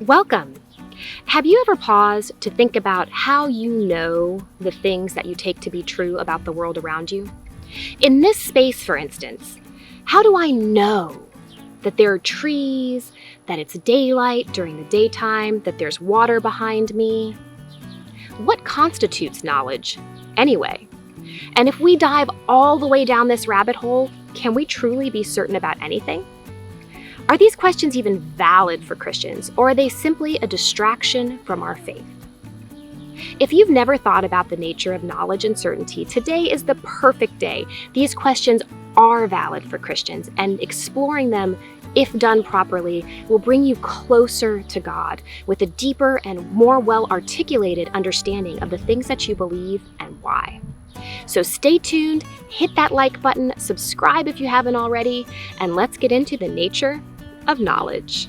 Welcome! Have you ever paused to think about how you know the things that you take to be true about the world around you? In this space, for instance, how do I know that there are trees, that it's daylight during the daytime, that there's water behind me? What constitutes knowledge, anyway? And if we dive all the way down this rabbit hole, can we truly be certain about anything? Are these questions even valid for Christians, or are they simply a distraction from our faith? If you've never thought about the nature of knowledge and certainty, today is the perfect day. These questions are valid for Christians, and exploring them, if done properly, will bring you closer to God with a deeper and more well-articulated understanding of the things that you believe and why. So stay tuned, hit that like button, subscribe if you haven't already, and let's get into the nature of knowledge.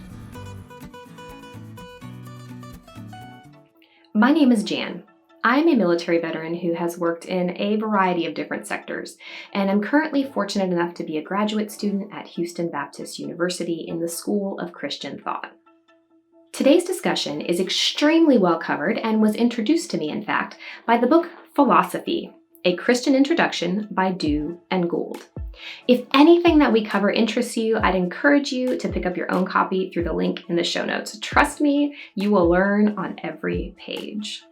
My name is Jan. I'm a military veteran who has worked in a variety of different sectors, and I'm currently fortunate enough to be a graduate student at Houston Baptist University in the School of Christian Thought. Today's discussion is extremely well covered and was introduced to me, in fact, by the book Philosophy, A Christian Introduction by Dew and Gould. If anything that we cover interests you, I'd encourage you to pick up your own copy through the link in the show notes. Trust me, you will learn on every page.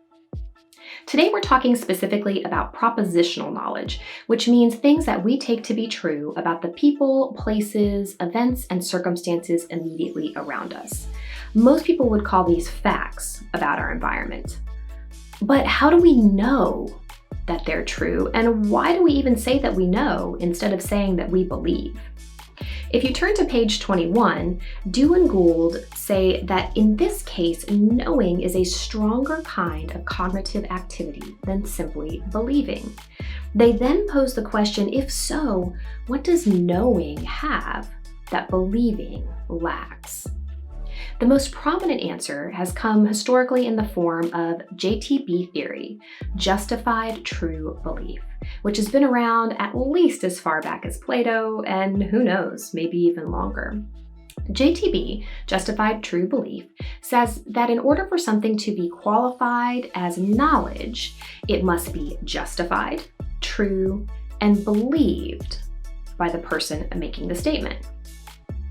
Today we're talking specifically about propositional knowledge, which means things that we take to be true about the people, places, events, and circumstances immediately around us. Most people would call these facts about our environment. But how do we know that they're true, and why do we even say that we know instead of saying that we believe? If you turn to page 21, Dew and Gould say that in this case, knowing is a stronger kind of cognitive activity than simply believing. They then pose the question, if so, what does knowing have that believing lacks? The most prominent answer has come historically in the form of JTB Theory, Justified True Belief, which has been around at least as far back as Plato, and who knows, maybe even longer. JTB, Justified True Belief, says that in order for something to be qualified as knowledge, it must be justified, true, and believed by the person making the statement.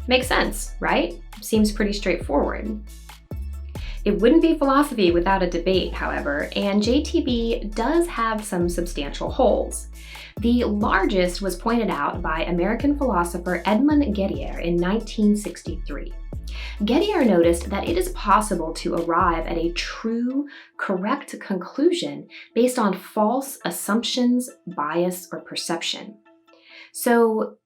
Makes sense, right? Seems pretty straightforward. It wouldn't be philosophy without a debate, however, and JTB does have some substantial holes. The largest was pointed out by American philosopher Edmund Gettier in 1963. Gettier noticed that it is possible to arrive at a true, correct conclusion based on false assumptions, bias, or perception. So,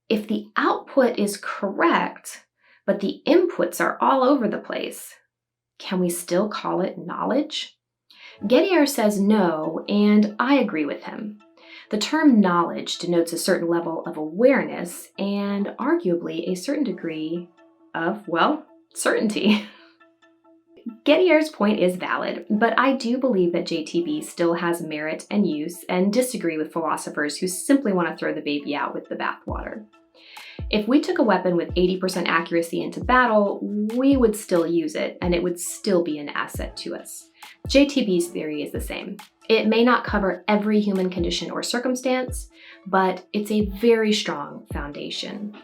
if the output is correct, but the inputs are all over the place, can we still call it knowledge? Gettier says no, and I agree with him. The term knowledge denotes a certain level of awareness and arguably a certain degree of, certainty. Gettier's point is valid, but I do believe that JTB still has merit and use and disagree with philosophers who simply want to throw the baby out with the bathwater. If we took a weapon with 80% accuracy into battle, we would still use it, and it would still be an asset to us. JTB's theory is the same. It may not cover every human condition or circumstance, but it's a very strong foundation.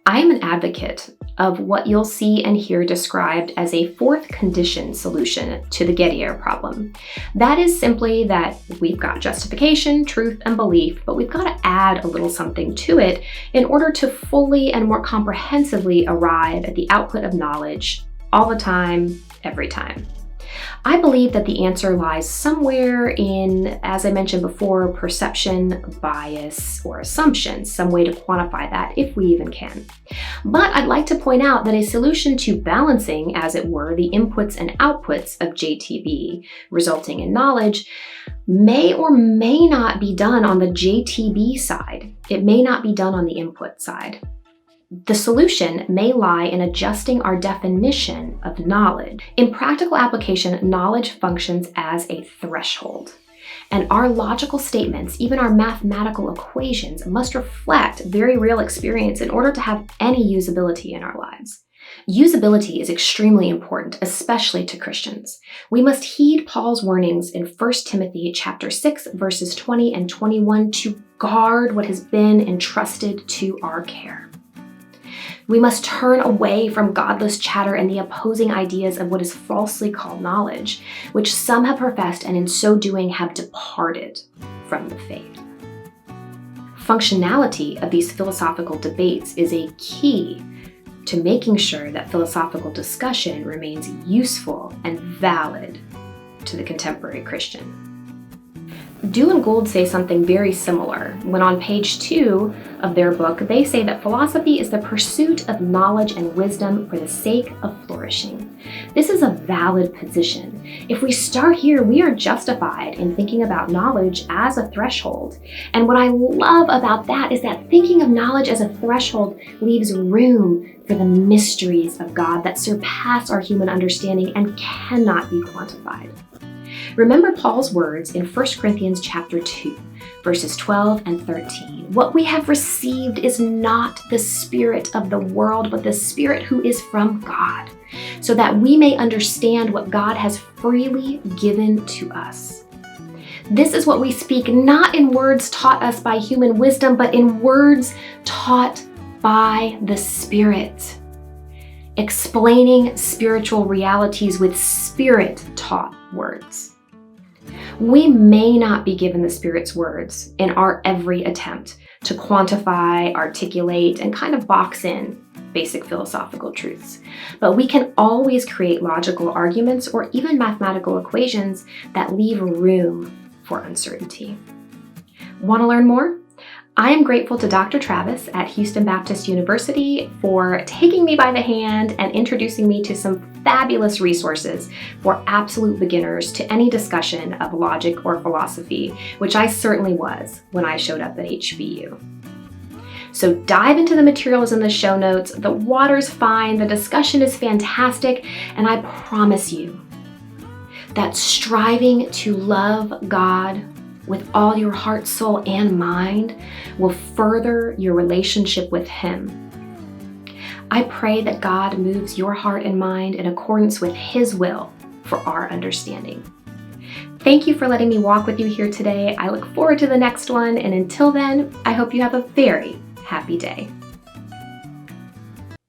I am an advocate of what you'll see and hear described as a fourth condition solution to the Gettier problem. That is simply that we've got justification, truth, and belief, but we've got to add a little something to it in order to fully and more comprehensively arrive at the output of knowledge all the time, every time. I believe that the answer lies somewhere in, as I mentioned before, perception, bias, or assumption, some way to quantify that if we even can. But I'd like to point out that a solution to balancing, as it were, the inputs and outputs of JTB, resulting in knowledge, may or may not be done on the JTB side. It may not be done on the input side. The solution may lie in adjusting our definition of knowledge. In practical application, knowledge functions as a threshold. And our logical statements, even our mathematical equations, must reflect very real experience in order to have any usability in our lives. Usability is extremely important, especially to Christians. We must heed Paul's warnings in 1 Timothy chapter 6, verses 20 and 21 to guard what has been entrusted to our care. We must turn away from godless chatter and the opposing ideas of what is falsely called knowledge, which some have professed and in so doing have departed from the faith. Functionality of these philosophical debates is a key to making sure that philosophical discussion remains useful and valid to the contemporary Christian. Dew and Gould say something very similar when on page 2 of their book, they say that philosophy is the pursuit of knowledge and wisdom for the sake of flourishing. This is a valid position. If we start here, we are justified in thinking about knowledge as a threshold. And what I love about that is that thinking of knowledge as a threshold leaves room for the mysteries of God that surpass our human understanding and cannot be quantified. Remember Paul's words in 1 Corinthians chapter 2, verses 12 and 13. What we have received is not the spirit of the world, but the Spirit who is from God, so that we may understand what God has freely given to us. This is what we speak, not in words taught us by human wisdom, but in words taught by the Spirit, explaining spiritual realities with Spirit-taught words. We may not be given the Spirit's words in our every attempt to quantify, articulate, and kind of box in basic philosophical truths, but we can always create logical arguments or even mathematical equations that leave room for uncertainty. Want to learn more? I am grateful to Dr. Travis at Houston Baptist University for taking me by the hand and introducing me to some fabulous resources for absolute beginners to any discussion of logic or philosophy, which I certainly was when I showed up at HBU. So dive into the materials in the show notes. The water's fine, the discussion is fantastic, and I promise you that striving to love God with all your heart, soul, and mind will further your relationship with Him. I pray that God moves your heart and mind in accordance with His will for our understanding. Thank you for letting me walk with you here today. I look forward to the next one, and until then, I hope you have a very happy day.